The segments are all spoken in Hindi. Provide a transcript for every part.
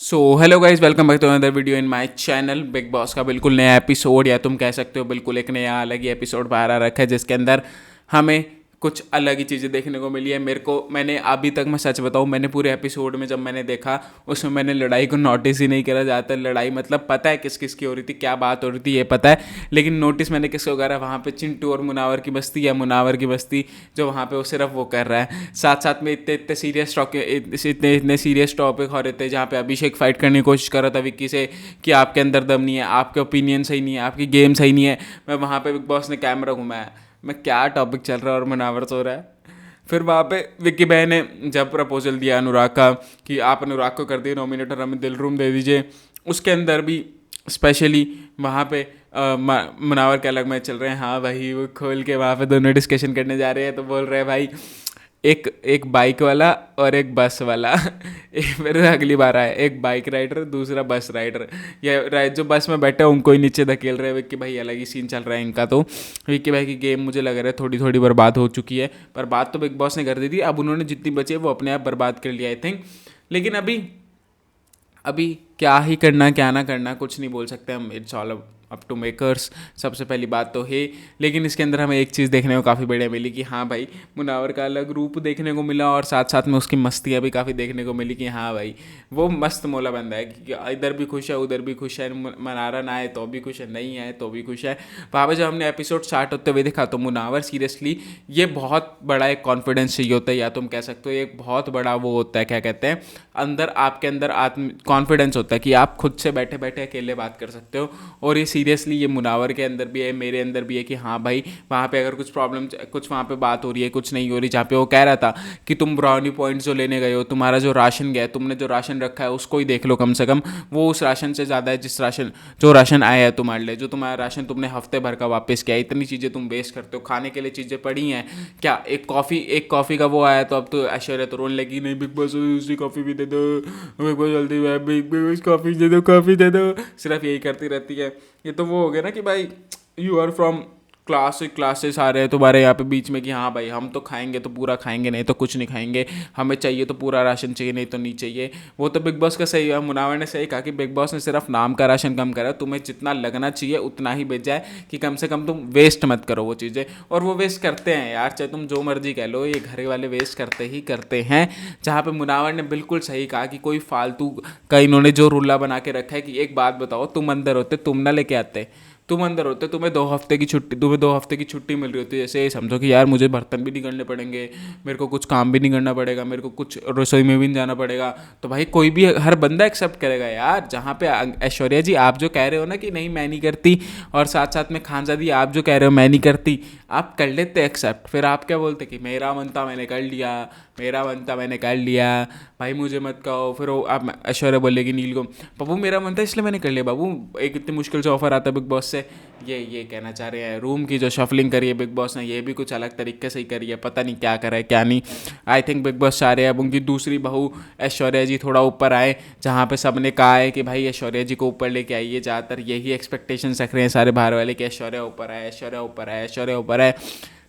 So hello guys, welcome back to another video in my channel. Bigg Boss का बिल्कुल नया एपिसोड, या तुम कह सकते हो बिल्कुल एक नया अलग ही एपिसोड बाहर आ रखा है, जिसके अंदर हमें कुछ अलग ही चीज़ें देखने को मिली है। मैंने अभी तक, मैं सच बताऊं, मैंने पूरे एपिसोड में जब मैंने देखा उसमें मैंने लड़ाई को नोटिस ही नहीं करा। ज़्यादातर लड़ाई मतलब पता है किस किस की हो रही थी, क्या बात हो रही थी ये पता है, लेकिन नोटिस मैंने किसको करा, वहाँ पे चिंटू और मुनावर की बस्ती, या मुनावर की बस्ती जो वहाँ पे वो सिर्फ वो कर रहा है। साथ साथ में इतने इतने सीरियस टॉपिक, इतने इतने सीरियस टॉपिक हो रहे थे, जहाँ पे अभिषेक फाइट करने की कोशिश कर रहा था विक्की से कि आपके अंदर दम नहीं है, आपके ओपिनियन सही नहीं है, आपकी गेम सही नहीं है। मैं वहाँ पे बिग बॉस ने कैमरा घुमाया, मैं क्या टॉपिक चल रहा है और मुनावर सो रहा है। फिर वहाँ पे विक्की भाई ने जब प्रपोजल दिया अनुराग का कि आप अनुराग को कर दिए नॉमिनेटर, हमें दिल रूम दे दीजिए, उसके अंदर भी स्पेशली वहाँ पे मुनावर के अलग मैच चल रहे हैं। हाँ भाई, वो खोल के वहाँ पे दोनों डिस्कशन करने जा रहे हैं, तो बोल रहे हैं भाई एक एक बाइक वाला और एक बस वाला फिर अगली बार आया, एक बाइक राइडर दूसरा बस राइडर, या जो बस में बैठे उनको ही नीचे धकेल रहे हैं। विक्की भाई अलग ही सीन चल रहा है इनका। तो विक्की भाई की गेम मुझे लग रहा है थोड़ी थोड़ी बर्बाद हो चुकी है, पर बात तो बिग बॉस ने कर दी थी। अब उन्होंने जितनी बची है वो अपने आप बर्बाद कर लिया आई थिंक। लेकिन अभी अभी क्या ही करना क्या ना करना कुछ नहीं बोल सकते हम, it's all up to makers. सबसे पहली बात तो है, लेकिन इसके अंदर हमें एक चीज़ देखने को काफ़ी बढ़िया मिली कि हाँ भाई, मुनावर का अलग रूप देखने को मिला, और साथ साथ में उसकी मस्तियाँ भी काफ़ी देखने को मिली कि हाँ भाई वो मस्त मोला बंदा है कि इधर भी खुश है उधर भी खुश है। मनारा ना आए तो भी खुश है, नहीं आए तो भी खुश है। वहाँ पर जब हमने एपिसोड स्टार्ट होते हुए देखा तो मुनावर सीरियसली, ये बहुत बड़ा एक कॉन्फिडेंस चाहिए होता है, या तुम कह सकते हो एक बहुत बड़ा वो होता है, क्या कहते हैं, अंदर आपके अंदर आत्म कॉन्फिडेंस होता है कि आप खुद से बैठे बैठे अकेले बात कर सकते हो। और ये सीरियसली ये मुनावर के अंदर भी है, मेरे अंदर भी है कि हाँ भाई वहाँ पे अगर कुछ प्रॉब्लम, कुछ वहाँ पे बात हो रही है, कुछ नहीं हो रही, जहाँ पे वो कह रहा था कि तुम ब्राउनी पॉइंट्स जो लेने गए हो, तुम्हारा जो राशन गया है, तुमने जो राशन रखा है उसको ही देख लो कम से कम, वो उस राशन से ज़्यादा है जिस राशन जो राशन आया है तुम्हारे लिए, जो तुम्हारा राशन तुमने हफ्ते भर का वापस किया। इतनी चीज़ें तुम वेस्ट करते हो, खाने के लिए चीज़ें पड़ी हैं क्या, एक कॉफ़ी का वो आया तो अब तो ऐश्वर्या तो रोने लगी, नहीं बिग बॉस दूसरी कॉफ़ी भी दे दो, बिग बॉस जल्दी बिग बॉस कॉफ़ी दे दो, कॉफ़ी दे दो, सिर्फ यही करती रहती है। ये तो वो हो गया ना कि भाई यू आर फ्रॉम क्लासेस आ रहे हैं तुम्हारे यहाँ पे बीच में कि हाँ भाई हम तो खाएंगे तो पूरा खाएंगे, नहीं तो कुछ नहीं खाएंगे, हमें चाहिए तो पूरा राशन चाहिए, नहीं तो नहीं चाहिए। वो तो बिग बॉस का सही है, मुनावर ने सही कहा कि बिग बॉस ने सिर्फ नाम का राशन कम करा, तुम्हें जितना लगना चाहिए उतना ही भेजा है कि कम से कम तुम वेस्ट मत करो वो चीज़ें। और वो वेस्ट करते हैं यार, चाहे तुम जो मर्जी कह लो, ये घर वाले वेस्ट करते ही करते हैं। जहाँ पे मुनावर ने बिल्कुल सही कहा कि कोई फालतू का इन्होंने जो रूला बना के रखा है कि एक बात बताओ, तुम अंदर होते तुम ना लेके आते, तुम अंदर होते, तुम्हें 2 हफ्ते की छुट्टी, तुम्हें 2 हफ्ते की छुट्टी मिल रही होती है, जैसे समझो कि यार मुझे बर्तन भी नहीं करने पड़ेंगे, मेरे को कुछ काम भी नहीं करना पड़ेगा, मेरे को कुछ रसोई में भी नहीं जाना पड़ेगा, तो भाई कोई भी हर बंदा एक्सेप्ट करेगा यार। जहाँ पे ऐश्वर्या जी आप जो कह रहे हो ना कि नहीं मैं नहीं करती, और साथ साथ में खानजादी आप जो कह रहे हो मैं नहीं करती, आप कर लेते एक्सेप्ट, फिर आप क्या बोलते कि मेरा मन था मैंने कर लिया, मेरा मन था मैंने कर लिया, भाई मुझे मत कहो। फिर वो आप ऐश्वर्या बोलेगी नील को, बाबू मेरा मन था इसलिए मैंने कर लिया, बाबू एक इतनी मुश्किल से ऑफर आता है बिग बॉस से। ये कहना चाह रहे हैं रूम की जो शफलिंग करी है बिग बॉस ने, ये भी कुछ अलग तरीके से ही करी है, पता नहीं क्या करा है क्या नहीं। आई थिंक बिग बॉस चाह रहे हैं अब उनकी दूसरी बहू ऐश्वर्या जी थोड़ा ऊपर आए, जहाँ पे सबने कहा है कि भाई ऐश्वर्या जी को ऊपर लेके आइए, ज़्यादातर यही एक्सपेक्टेशन रख रहे हैं सारे बाहर वाले कि ऐश्वर्या ऊपर आए, ऐश्वर्या ऊपर आए, ऐश्वर्या ऊपर आए।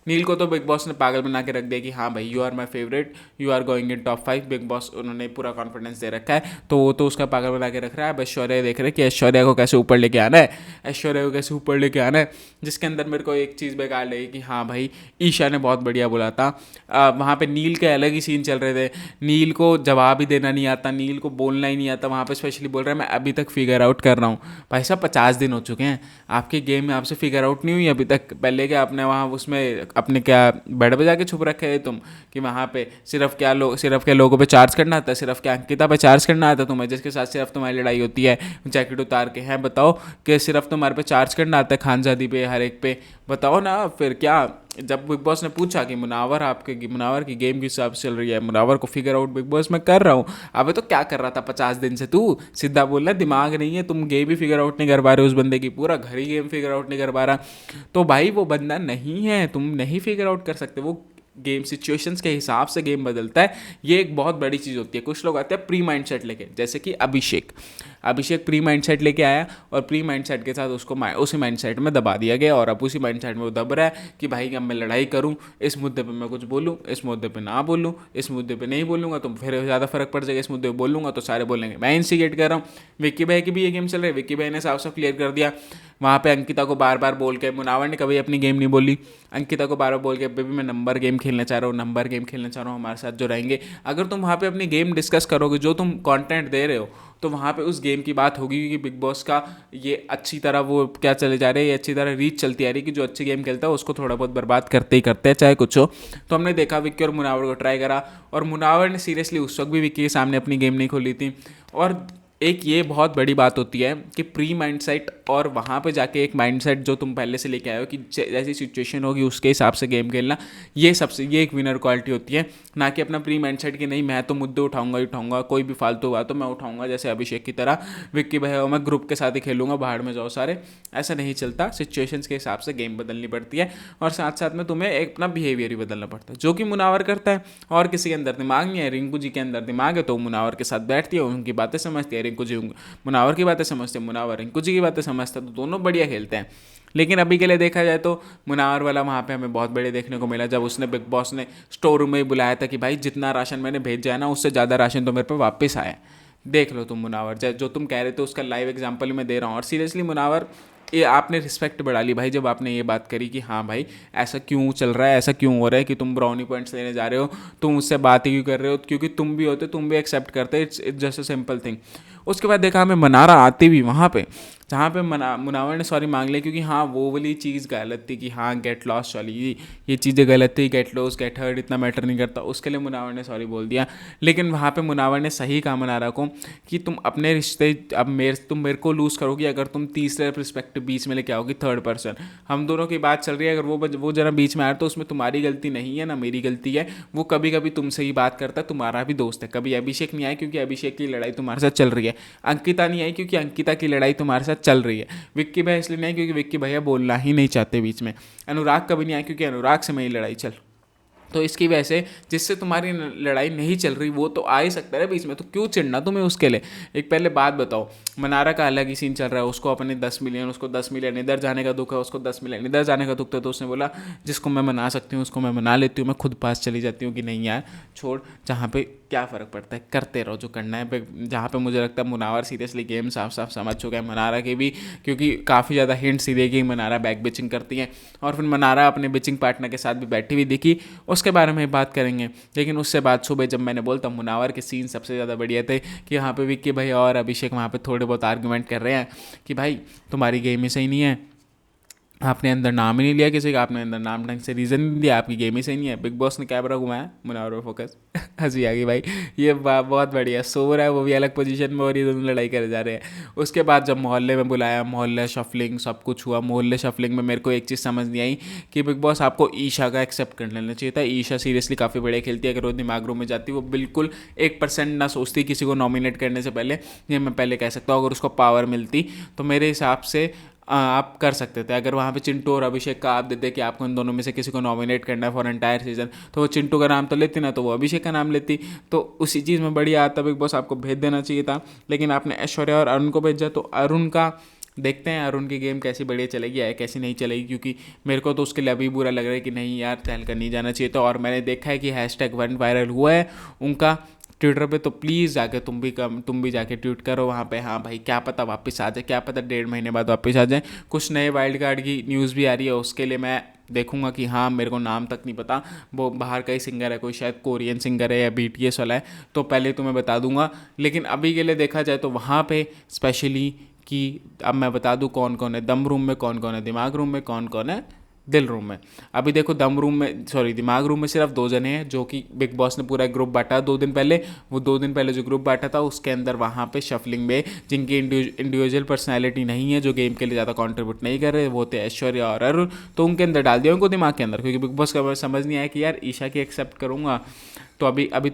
नील को तो बिग बॉस ने पागल बना के रख दिया कि हाँ भाई you are my favourite, you are going in top 5, Bigg Boss उन्होंने पूरा कॉन्फिडेंस दे रखा है, तो वो तो उसका पागल बना के रख रहा है। अब ऐश्वर्या देख रहे हैं कि ऐश्वर्या को कैसे ऊपर लेके आना है, ऐश्वर्या को कैसे ऊपर लेके आना है। जिसके अंदर मेरे को एक चीज़ बेकार लगी कि हाँ भाई ईशा ने बहुत बढ़िया बोला था, वहाँ पे नील के अलग ही सीन चल रहे थे, नील को जवाब ही देना नहीं आता, नील को बोलना ही नहीं आता, वहाँ पे स्पेशली बोल रहा है मैं अभी तक फिगर आउट कर रहा हूँ। भाई साहब 50 दिन हो चुके हैं आपकी गेम में, आपसे फिगर आउट नहीं हुई अभी तक। पहले क्या आपने वहाँ उसमें अपने क्या बेड बजा के छुप रखे है तुम, कि वहाँ पे सिर्फ क्या लोगों पे चार्ज करना आता है, सिर्फ क्या अंकिता पे चार्ज करना आता है तुम्हें, जिसके साथ सिर्फ तुम्हारी लड़ाई होती है जैकेट उतार के। हैं बताओ कि सिर्फ तुम्हारे पे चार्ज करना आता है खानजादी पे, हर एक पे, बताओ ना। फिर क्या जब बिग बॉस ने पूछा कि मुनावर की गेम किस हिसाब से चल रही है, मुनावर को फिगर आउट बिग बॉस मैं कर रहा हूँ। अबे तो क्या कर रहा था 50 दिन से तू, सीधा बोलना दिमाग नहीं है, तुम गेम भी फिगर आउट नहीं कर पा रहे उस बंदे की, पूरा घर ही गेम फिगर आउट नहीं कर पा रहा, तो भाई वो बंदा नहीं है, तुम नहीं फिगर आउट कर सकते। वो गेम सिचुएशंस के हिसाब से गेम बदलता है, ये एक बहुत बड़ी चीज़ होती है। कुछ लोग आते हैं प्री माइंडसेट लेके, जैसे कि अभिषेक प्री माइंडसेट लेके आया और प्री माइंडसेट के साथ उसको उसी माइंडसेट में दबा दिया गया और अब उसी माइंडसेट में वो दब रहा है कि भाई अब मैं लड़ाई करूं, इस मुद्दे पे मैं कुछ बोलूं, इस मुद्दे पे ना बोलूं, इस मुद्दे पे नहीं बोलूंगा तो फिर ज़्यादा फर्क पड़ जाएगा, इस मुद्दे पे बोलूंगा तो सारे बोलेंगे मैं इंस्टिगेट कर रहा हूँ। विक्की भाई की भी ये गेम चल रही है, विक्की भाई ने साफ साफ क्लियर कर दिया वहाँ पे अंकिता को बार बार बोल के। मुनावर ने कभी अपनी गेम नहीं बोली, अंकिता को बार बार बोल के बेबी मैं नंबर गेम खेलना चाह रहा हूँ, नंबर गेम खेलना चाह रहा हूँ, हमारे साथ जो रहेंगे। अगर तुम वहाँ पे अपनी गेम डिस्कस करोगे, जो तुम कंटेंट दे रहे हो, तो वहाँ पे उस गेम की बात होगी, क्योंकि बिग बॉस का ये अच्छी तरह वो क्या चले जा रहे हैं, ये अच्छी तरह रीच चलती आ रही है कि जो अच्छी गेम खेलता है उसको थोड़ा बहुत बर्बाद करते ही करते हैं, चाहे कुछ हो। तो हमने देखा विक्की और मुनावर को ट्राई करा, और मुनावर ने सीरियसली उस वक्त भी विक्की के सामने अपनी गेम नहीं खोली थी। और एक ये बहुत बड़ी बात होती है कि प्री माइंडसेट और वहाँ पे जाके एक माइंडसेट जो तुम पहले से लेके आए हो कि जैसी सिचुएशन होगी उसके हिसाब से गेम खेलना, ये एक विनर क्वालिटी होती है। ना कि अपना प्री माइंडसेट कि नहीं मैं तो मुद्दे उठाऊंगा ही उठाऊंगा, कोई भी फालतू हुआ तो मैं उठाऊंगा, जैसे अभिषेक की तरह, विक्की भाई मैं ग्रुप के साथ ही खेलूंगा, बाहर में जाओ सारे। ऐसा नहीं चलता, सिचुएशंस के हिसाब से गेम बदलनी पड़ती है और साथ साथ में तुम्हें अपना बिहेवियर ही बदलना पड़ता है, जो कि मुनावर करता है। और किसी के अंदर दिमाग नहीं है, रिंकू जी के अंदर दिमाग है तो मुनावर के साथ बैठती है, उनकी बातें समझती है, रिंकू जी मुनावर की बातें समझते हैं, मुनावर रिंकू जी की बातें समझते हैं, तो दोनों बढ़िया खेलते हैं। लेकिन अभी के लिए देखा जाए तो मुनावर वाला वहाँ पे हमें बहुत बड़े देखने को मिला, जब उसने बिग बॉस ने स्टोर रूम में ही बुलाया था कि भाई जितना राशन मैंने भेजा है ना उससे ज़्यादा राशन तो मेरे पे वापस आया। देख लो तुम मुनावर, जो तुम कह रहे थे उसका लाइव एग्जाम्पल मैं दे रहा हूँ। और सीरियसली मुनावर, ये आपने रिस्पेक्ट बढ़ा ली भाई जब आपने ये बात करी कि हाँ भाई ऐसा क्यों चल रहा है, ऐसा क्यों हो रहा है कि तुम ब्राउनी पॉइंट्स लेने जा रहे हो, तुम उससे बात ही क्यों कर रहे हो, क्योंकि तुम भी होते, तुम भी एक्सेप्ट करते, it's just a simple thing. उसके बाद देखा हमें मनारा आती भी वहाँ पे, जहाँ पे मुनावर ने सॉरी मांग लिया, क्योंकि हाँ वो वाली चीज़ गलत थी कि हाँ गेट लॉस वाली ये चीज़ें गलत थी, गेट लॉस गेट हर्ट इतना मैटर नहीं करता, उसके लिए मुनावर ने सॉरी बोल दिया। लेकिन वहाँ पे मुनावर ने सही कहा मनारा को कि तुम अपने रिश्ते अब तुम मेरे को लूज़ करोगी अगर तुम तीसरे पर्सपेक्टिव बीच में लेके आओगी, थर्ड पर्सन। हम दोनों की बात चल रही है, अगर वो जरा बीच में आया तो उसमें तुम्हारी गलती नहीं है ना मेरी गलती है। वो कभी कभी तुमसे ही बात करता है, तुम्हारा भी दोस्त है। कभी अभिषेक नहीं आया क्योंकि अभिषेक की लड़ाई तुम्हारे साथ चल रही है, अंकिता नहीं आई क्योंकि अंकिता की लड़ाई तुम्हारे साथ चल रही है, विक्की भाई इसलिए नहीं क्योंकि विक्की भैया बोलना ही नहीं चाहते बीच में, अनुराग कभी नहीं आया क्योंकि अनुराग से मेरी लड़ाई चल। तो इसकी वजह से जिससे तुम्हारी लड़ाई नहीं चल रही वो तो आ ही सकता है बीच में, तो क्यों चिढ़ना तुम्हें उसके लिए। एक पहले बात बताओ, मनारा का अलग ही सीन चल रहा है, उसको अपने 10 मिलियन, उसको 10 मिलियन इधर जाने का दुख है, उसको 10 मिलियन इधर जाने का दुख था, तो उसने बोला जिसको मैं मना सकती हूँ उसको मैं मना लेती हूँ, मैं खुद पास चली जाती हूँ कि नहीं यार छोड़, जहाँ पे क्या फ़र्क पड़ता है, करते रहो जो करना है। जहाँ पे मुझे लगता है मुनावर सीरियसली गेम साफ साफ समझ चुका है, मनारा के भी, क्योंकि काफ़ी ज़्यादा हिंट्स ही देगी मनारा बैक बिचिंग करती है। और फिर मनारा अपने बिचिंग पार्टनर के साथ भी बैठी हुई दिखी, उसके बारे में बात करेंगे। लेकिन उससे बात सुबह जब मैंने बोलता मुनावर के सीन सबसे ज़्यादा बढ़िया थे कि यहाँ पे विक्की भाई और अभिषेक वहाँ पे थोड़े बहुत आर्गूमेंट कर रहे हैं कि भाई तुम्हारी गेम ही सही नहीं है, आपने अंदर नाम ही नहीं लिया किसी का, आपने अंदर नाम ढंग से रीज़न नहीं दिया, आपकी गेम ही सही नहीं है। बिग बॉस ने कैमरा घुमाया, मुनावर पर फोकस, हंसी आ गई भाई, ये बहुत बढ़िया। सो रहा है वो भी अलग पोजीशन में और ये दोनों लड़ाई करे जा रहे हैं। उसके बाद जब मोहल्ले में बुलाया, मोहल्ले शफलिंग सब कुछ हुआ, मोहल्ले शफलिंग में मेरे को एक चीज़ समझ नहीं आई कि बिग बॉस आपको ईशा का एक्सेप्ट कर लेना चाहिए था। ईशा सीरियसली काफ़ी बढ़िया खेलती है, अगर वो दिमाग रूम में जाती वो बिल्कुल 1% ना सोचती किसी को नॉमिनेट करने से पहले, ये मैं पहले कह सकता हूँ। अगर उसको पावर मिलती तो मेरे हिसाब से आप कर सकते थे। अगर वहाँ पे चिंटू और अभिषेक का आप देते कि आपको इन दोनों में से किसी को नॉमिनेट करना है फॉर एंटायर सीजन, तो वो चिंटू का नाम तो लेती ना, तो वो अभिषेक का नाम लेती, तो उसी चीज़ में बढ़िया आता। बिग बॉस आपको भेज देना चाहिए था, लेकिन आपने ऐश्वर्या और अरुण को भेजा। तो अरुण का देखते हैं अरुण की गेम कैसी बढ़िया चलेगी या कैसी नहीं चलेगी, क्योंकि मेरे को तो उसके लिए अभी बुरा लग रहा है कि नहीं यार तहलका नहीं जाना चाहिए था। और मैंने देखा है कि #1 वायरल हुआ है उनका ट्विटर पे, तो प्लीज़ जाके तुम भी जाके ट्वीट करो वहाँ पे, हाँ भाई क्या पता वापस आ जाए, क्या पता 1.5 महीने बाद वापस आ जाए। कुछ नए वाइल्ड कार्ड की न्यूज़ भी आ रही है, उसके लिए मैं देखूंगा कि हाँ, मेरे को नाम तक नहीं पता, वो बाहर का ही सिंगर है, कोई शायद कोरियन सिंगर है या BTS वाला है, तो पहले तुम्हें बता दूंगा। लेकिन अभी के लिए देखा जाए तो वहाँ पे स्पेशली कि अब मैं बता दूँ कौन कौन है दम रूम में, कौन कौन है दिमाग रूम में, कौन कौन है दिल रूम में। अभी देखो दिमाग रूम में सिर्फ 2 जने हैं, जो कि बिग बॉस ने पूरा ग्रुप बांटा 2 दिन पहले। वो 2 दिन पहले जो ग्रुप बांटा था उसके अंदर वहाँ पे शफलिंग में जिनकी इंडिविजुअल पर्सनैलिटी नहीं है, जो गेम के लिए ज़्यादा कॉन्ट्रीब्यूट नहीं कर रहे, वो थे ऐश्वर्या और अरुण, तो उनके अंदर डाल दिया उनको दिमाग के अंदर, क्योंकि बिग बॉस का समझ नहीं आया कि यार ईशा की एक्सेप्ट करूँगा तो अभी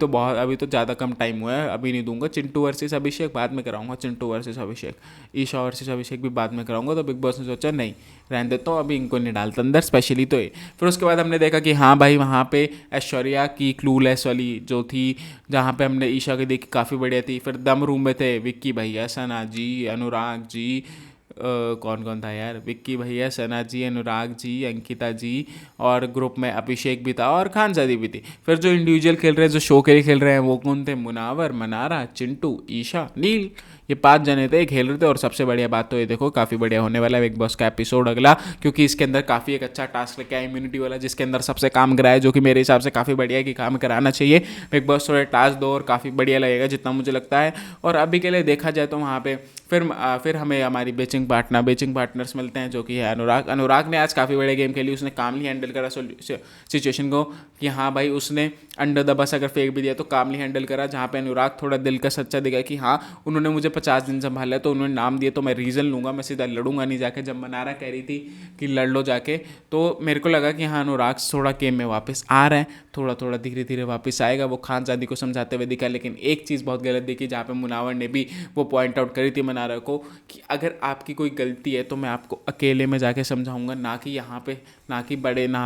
तो ज़्यादा कम टाइम हुआ है, अभी नहीं दूंगा। चिंटू वर्सेस अभिषेक बाद में कराऊंगा, चिंटू वर्सेस अभिषेक, ईशा वर्सेस अभिषेक भी बाद में कराऊंगा। तो बिग बॉस ने सोचा नहीं, रहने देता हूँ, अभी इनको नहीं डालता अंदर, स्पेशली तो ये। फिर उसके बाद हमने देखा कि हाँ भाई, वहाँ पे ऐश्वर्या की क्लूलेस वाली जो थी, जहाँ पे हमने ईशा की देखी, काफ़ी बढ़िया थी। फिर दम रूम में थे विक्की भैया, सना जी, अनुराग जी, कौन कौन था यार, विक्की भैया, सना जी, अनुराग जी, अंकिता जी, और ग्रुप में अभिषेक भी था और खानजादी भी थी। फिर जो इंडिविजुअल खेल रहे हैं, जो शो के लिए खेल रहे हैं, वो कौन थे? मुनावर, मनारा, चिंटू, ईशा, नील, ये 5 जने थे, खेल रहे थे। और सबसे बढ़िया बात तो ये देखो, काफ़ी बढ़िया होने वाला है बिग बॉस का एपिसोड अगला, क्योंकि इसके अंदर काफ़ी एक अच्छा टास्क लेके आया इम्यूनिटी वाला, जिसके अंदर सबसे काम कराया, जो कि मेरे हिसाब से काफ़ी बढ़िया है कि काम कराना चाहिए। बिग बॉस थोड़े टास्क दो और काफ़ी बढ़िया लगेगा, जितना मुझे लगता है। और अभी के लिए देखा जाए तो वहाँ पे फिर हमें हमारी बेचिंग पार्टनर्स मिलते हैं, जो कि है अनुराग ने आज काफ़ी बड़े गेम खेली, उसने कामली हैंडल करा सिचुएशन को, कि हाँ भाई उसने अंडर द बस अगर फेंक भी दिया तो कामली हैंडल करा। जहाँ पे अनुराग थोड़ा दिल का सच्चा दिखा कि हाँ उन्होंने मुझे 50 दिन संभाला है, तो उन्होंने नाम दिया तो मैं रीज़न लूँगा, मैं सीधा लड़ूंगा नहीं जाके। जब मनारा कह रही थी कि लड़ लो जाके, तो मेरे को लगा कि हाँ अनुराग थोड़ा गेम में वापस आ रहे हैं, थोड़ा थोड़ा धीरे धीरे वापस आएगा। वो खानजादी को समझाते हुए दिखा, लेकिन एक चीज़ बहुत गलत दिखी, जहाँ पे मुनावर ने भी वो पॉइंट आउट करी थी मनारा को, कि अगर आपकी कोई गलती है तो मैं आपको अकेले में जाके समझाऊंगा, ना कि यहाँ पे, ना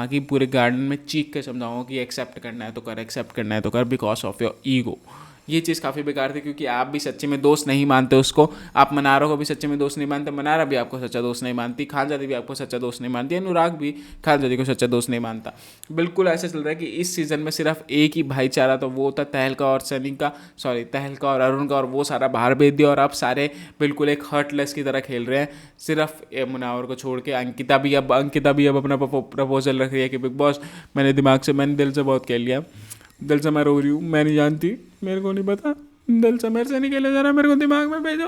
कि पूरे गार्डन में चीख के समझाऊंगा कि एक्सेप्ट करना है तो कर, एक्सेप्ट करना है तो कर, बिकॉज ऑफ योर ईगो। ये चीज़ काफ़ी बेकार थी, क्योंकि आप भी सच्चे में दोस्त नहीं मानते उसको, आप मनारा को भी सच्चे में दोस्त नहीं मानते, मनारा भी आपको सच्चा दोस्त नहीं मानती, खानजादी भी आपको सच्चा दोस्त नहीं मानती, अनुराग भी खानजादी को सच्चा दोस्त नहीं मानता। बिल्कुल ऐसा चल रहा है कि इस सीज़न में सिर्फ एक ही भाईचारा, तो वो था तहलका और सनी का, तहलका और अरुण का, और वो सारा बाहर भेज दिया, और आप सारे बिल्कुल एक हर्टलेस की तरह खेल रहे हैं, सिर्फ मुनावर को छोड़ के। अंकिता भी अब अपना प्रपोजल रख रही है कि बिग बॉस, मैंने दिल से बहुत खेल लिया, दिल से मैं रो रही हूँ, मैं नहीं जानती, मेरे को नहीं पता, दिल से मेरे से नहीं खेला जा रहा, मेरे को दिमाग में भेजो।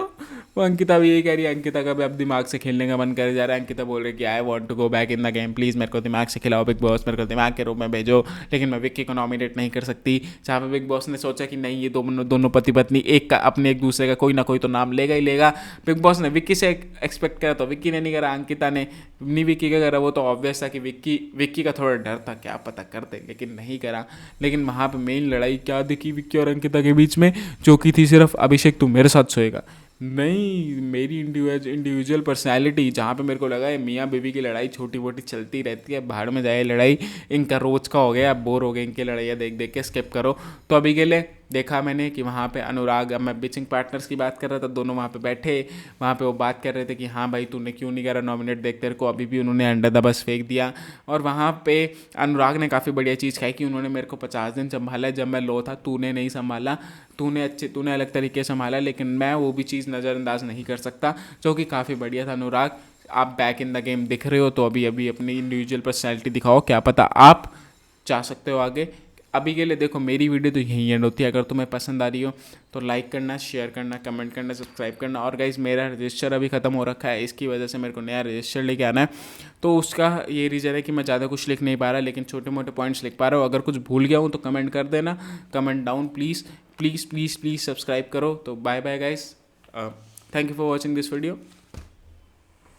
वो अंकिता भी यही कह रही है, अंकिता का भी अब दिमाग से खेलने का मन कर जा रहा है। अंकिता बोल रही है कि I want to go back in the game, please मेरे को दिमाग से खिलाओ बिग बॉस, मेरे को दिमाग के रूप में भेजो। लेकिन मैं विक्की को नॉमिनेट नहीं कर सकती। जहाँ पे बिग बॉस ने सोचा कि नहीं, ये दोनों पति पत्नी अपने एक दूसरे का कोई ना कोई तो नाम लेगा ही लेगा। बिग बॉस ने विक्की से एक्सपेक्ट करा तो विक्की ने नहीं करा, अंकिता ने नहीं विक्की का करा। वो तो ऑब्वियस था कि विक्की का थोड़ा डर था, क्या पता करते, लेकिन नहीं करा। लेकिन वहाँ पे मेन लड़ाई क्या दिखी विक्की और अंकिता के बीच में, जो की थी सिर्फ अभिषेक तू मेरे साथ सोएगा। नहीं, मेरी इंडिविजुअल पर्सनैलिटी, जहाँ पे मेरे को लगा है मियाँ बीवी की लड़ाई छोटी मोटी चलती रहती है, भाड़ में जाए लड़ाई, इनका रोज का हो गया, अब बोर हो गए इनकी लड़ाइयाँ देख देख के, स्किप करो। तो अभी के लिए देखा मैंने कि वहाँ पे अनुराग, अब मैं बिचिंग पार्टनर्स की बात कर रहा था, दोनों वहाँ पे बैठे, वहाँ पे वो बात कर रहे थे कि हाँ भाई तूने क्यों नहीं करा नॉमिनेट, देख तेरे को अभी भी उन्होंने अंडर द बस फेंक दिया। और वहाँ पे अनुराग ने काफ़ी बढ़िया चीज़ खाई कि उन्होंने मेरे को 50 दिन संभाला, जब मैं लो था तूने नहीं संभाला, तूने अलग तरीके से संभाला, लेकिन मैं वो भी चीज़ नज़रअंदाज नहीं कर सकता, जो कि काफ़ी बढ़िया था। अनुराग, आप बैक इन द गेम दिख रहे हो, तो अभी अपनी इंडिविजुअल पर्सनैलिटी दिखाओ, क्या पता आप जा सकते हो आगे। अभी के लिए देखो, मेरी वीडियो तो यहीं एंड होती है। अगर तुम्हें पसंद आ रही हो तो लाइक करना, शेयर करना, कमेंट करना, सब्सक्राइब करना। और गाइस, मेरा रजिस्टर अभी ख़त्म हो रखा है, इसकी वजह से मेरे को नया रजिस्टर लेके आना है। तो उसका ये रीज़न है कि मैं ज़्यादा कुछ लिख नहीं पा रहा, लेकिन छोटे मोटे पॉइंट्स लिख पा रहा हूँ। अगर कुछ भूल गया हूँ तो कमेंट कर देना, comment down please please please please, subscribe करो। तो bye bye guys, thank you for watching this video.